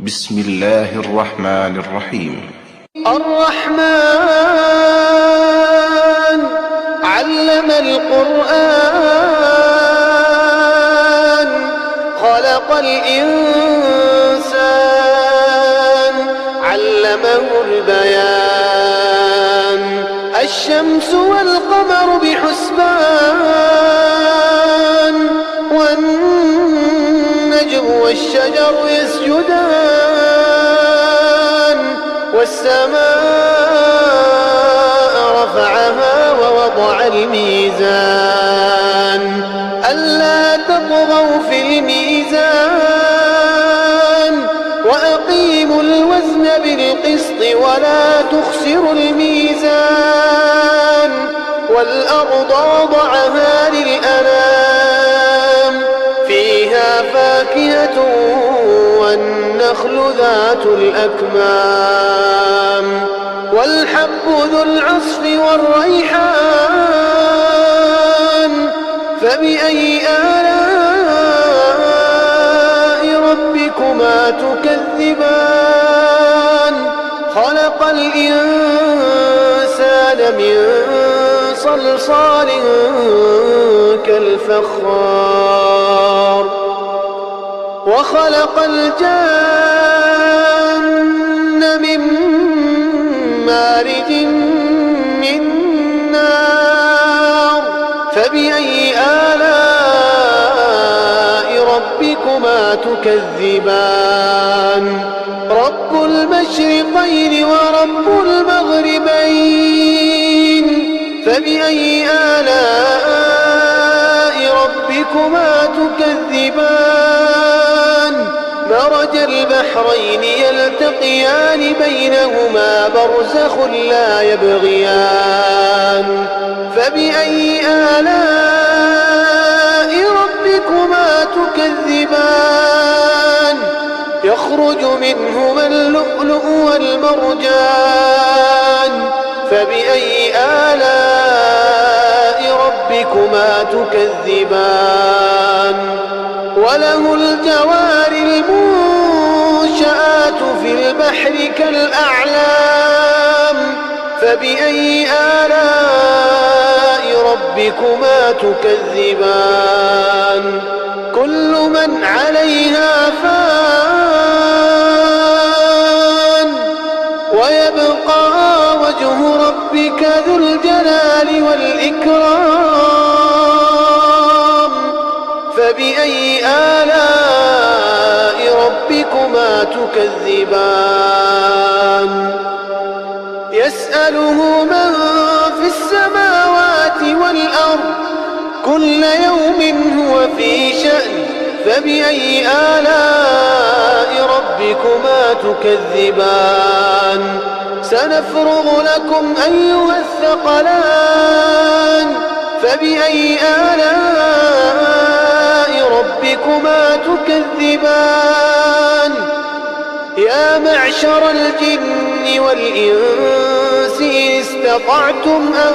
بسم الله الرحمن الرحيم. الرحمن علم القرآن خلق الإنسان علمه البيان الشمس والقمر بحسبان والنجم والشجر يسجدان والسماء رفعها ووضع الميزان ألا تطغوا في الميزان وأقيموا الوزن بالقسط ولا تخسروا الميزان والأرض وضعها للأنام فيها فاكهة والنخل ذات الأكمام والحب ذو العصف والريحان فبأي آلاء ربكما تكذبان خلق الإنسان من صلصال كالفخار وخلق الجن من مارج من نار فبأي آلاء ربكما تكذبان رب المشرقين ورب المغربين فبأي آلاء ربكما تكذبان مرج البحرين يلتقيان بينهما برزخ لا يبغيان فبأي آلاء ربكما تكذبان يخرج منهما اللؤلؤ والمرجان فبأي آلاء ربكما تكذبان وله الجوار المنشآت في البحر كالأعلام فبأي آلاء ربكما تكذبان كل من عليها فان ويبقى وجه ربك ذو الجلال والإكرام فبأي آلاء ربكما تكذبان يسأله من في السماوات والأرض كل يوم هو في شأن فبأي آلاء ربكما تكذبان سنفرغ لكم أيها الثقلان فبأي آلاء ربكما تكذبان يا معشر الجن والإنس إن استطعتم أن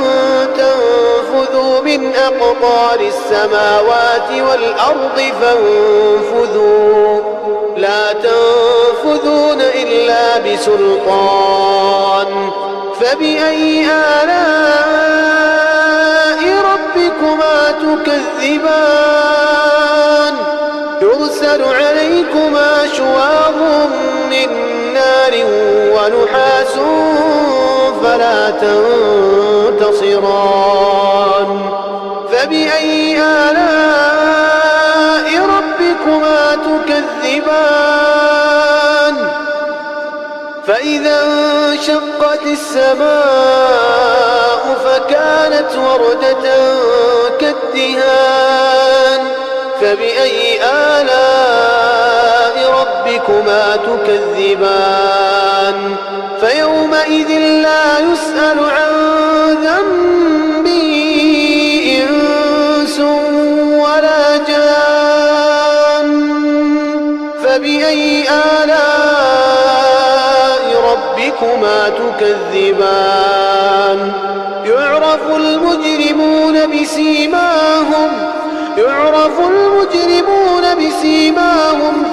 تنفذوا من أقطار السماوات والأرض فانفذوا لا تنفذون إلا بسلطان فبأي آلاء ربكما تكذبان يرسل عليكما شواظ من نار ونحاس فلا تنتصران فبأي آلاء ربكما تكذبان فإذا انشقت السماء فكانت وردة كالدهان فبأي آلاء ربكما تكذبان فيومئذ لا يسأل عن ذنبه إنس ولا جان فبأي آلاء ربكما تكذبان يعرف المجرمون بسيماهم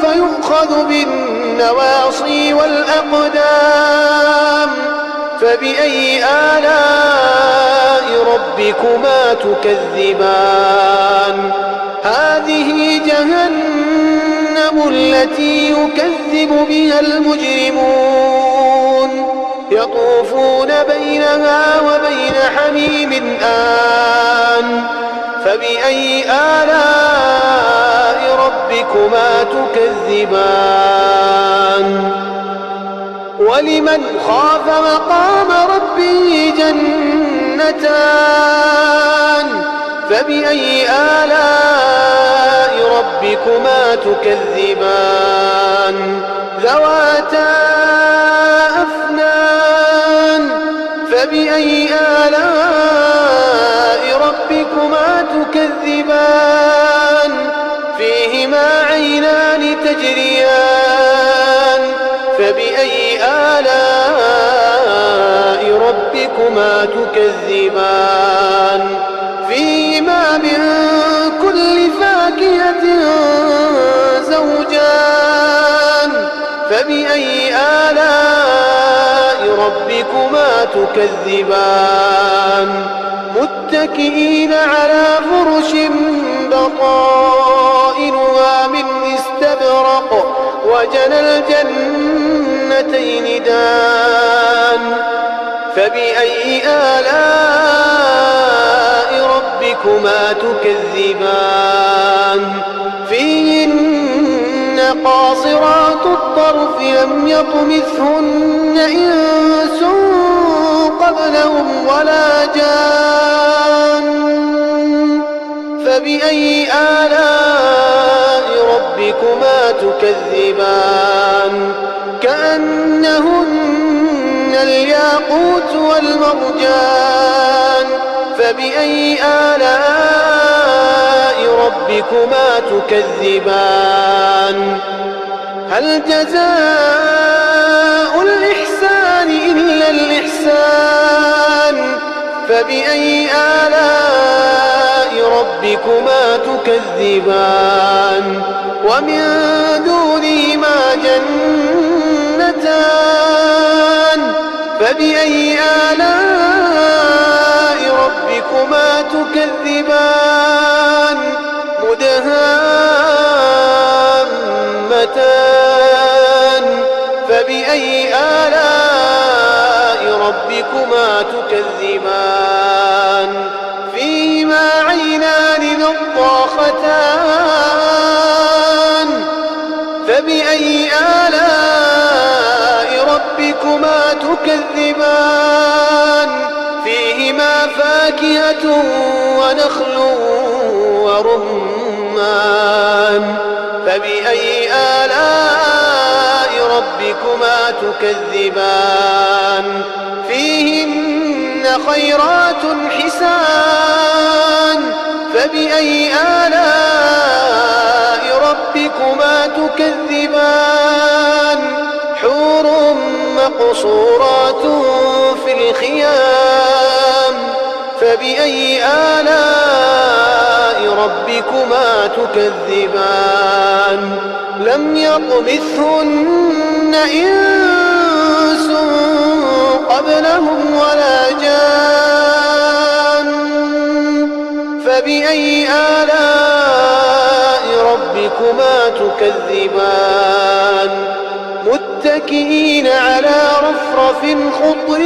فيؤخذ بالنواصي والنواصي والأقدام فبأي آلاء ربكما تكذبان هذه جهنم التي يكذب بها المجرمون يطوفون بينها وبين حميم آن فبأي آلاء ربكما تكذبان ولمن خاف مقام ربه جنتان فبأي آلاء ربكما تكذبان ذواتا أفنان فبأي آلاء ربكما تكذبان فيهما عينان تجريان فبأي آلاء ربكما تكذبان فيهما من كل فاكهة زوجان فبأي آلاء ربكما تكذبان متكئين على فرش بطائنها من استبرق وجنى الجنتين دان فبأي آلاء ربكما تكذبان فيهن قاصرات الطرف لم يطمثهن إنس قبلهم ولا جان فبأي آلاء ربكما تكذبان كأنهن الياقوت والمرجان فبأي آلاء ربكما تكذبان هل جزاء الإحسان إلا الإحسان فبأي آلاء ربكما تكذبان ومن دونهما جنتان فبأي آلاء ربكما تكذبان مدهامتان فبأي آلاء ربكما تكذبان فيهما عينان نضاختان فبأي آلاء ربكما تكذبان فيهما فاكهة ونخل ورمان فبأي آلاء ربكما تكذبان فيهن خيرات حسان فبأي آلاء ربكما تكذبان حور مقصورات في الخيام فبأي آلاء ربكما تكذبان لم يطمثهن إنس قبلهم ولا جان فبأي آلاء ربكما تكذبان متكئين على رفرف خضر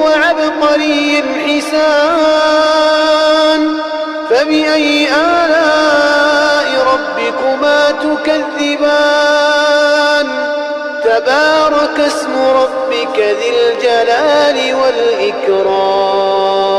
وعبقري حسان فبأي آلاء ربكما تكذبان تبارك اسم ربك ذي الجلال والإكرام